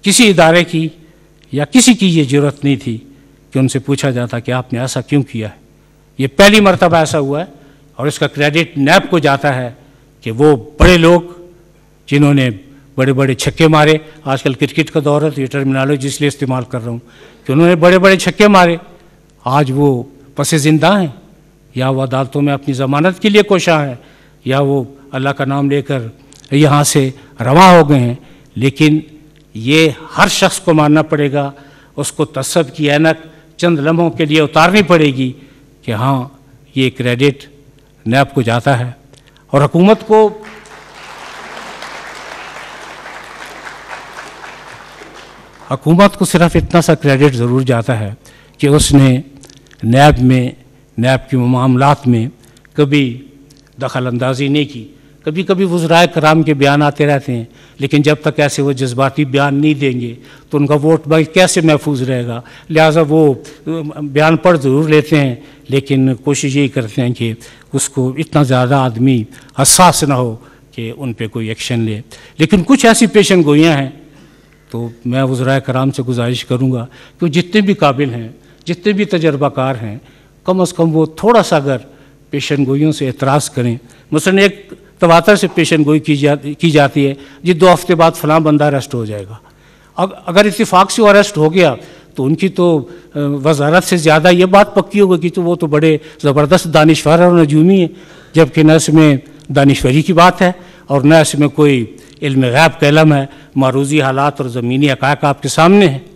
किसी इदारे की या किसी की ये ज़रूरत नहीं थी कि उनसे पूछा जाता कि आपने ऐसा क्यों किया है। ये पहली मर्तबा ऐसा हुआ है और इसका क्रेडिट नैब को जाता है कि वो बड़े लोग जिन्होंने बड़े बड़े छक्के मारे, आजकल क्रिकेट का दौर है तो ये टर्मिनोलॉजी इसलिए इस्तेमाल कर रहा हूँ कि उन्होंने बड़े बड़े छक्के मारे, आज वो पसे ज़िंदा हैं या वो अदालतों में अपनी ज़मानत के लिए कोशा है या वो अल्लाह का नाम लेकर यहाँ से रवा हो गए हैं। लेकिन ये हर शख्स को मानना पड़ेगा, उसको तसब की ऐनक चंद लम्हों के लिए उतारनी पड़ेगी कि हाँ ये क्रेडिट नैब को जाता है। और हुकूमत को सिर्फ इतना सा क्रेडिट ज़रूर जाता है कि उसने नैब के मामलात में कभी दखल अंदाजी नहीं की। कभी कभी वज़राए कराम के बयान आते रहते हैं, लेकिन जब तक ऐसे वो जज्बाती बयान नहीं देंगे तो उनका वोट बैंक कैसे महफूज रहेगा। लिहाजा वो बयान पढ़ ज़रूर लेते हैं, लेकिन कोशिश यही करते हैं कि उसको इतना ज़्यादा आदमी हसास ना हो कि उन पर कोई एक्शन ले। लेकिन कुछ ऐसी पेशन गोइयाँ हैं तो मैं वज़राए कराम से गुजारिश करूँगा कि जितने भी काबिल हैं, जितने भी तजर्बाकार हैं, कम अज़ कम वो थोड़ा सा अगर पेशन गोइयों से एतराज़ करें। मसलन एक तवातर से पेशन गोई की जाती है जी 2 हफ्ते बाद फ़लाँ बंदा अरेस्ट हो जाएगा। अगर इत्तेफाक से वो अरेस्ट हो गया तो उनकी तो वजारत से ज़्यादा ये बात पक्की होगी कि तो वो तो बड़े ज़बरदस्त दानिशवर और नजूमी है, जबकि न इसमें दानिशवरी की बात है और न इसमें कोई इल्म गैब का इल्म है। मारूज़ी हालात और ज़मीनी हक़ाइक़ आपके सामने हैं।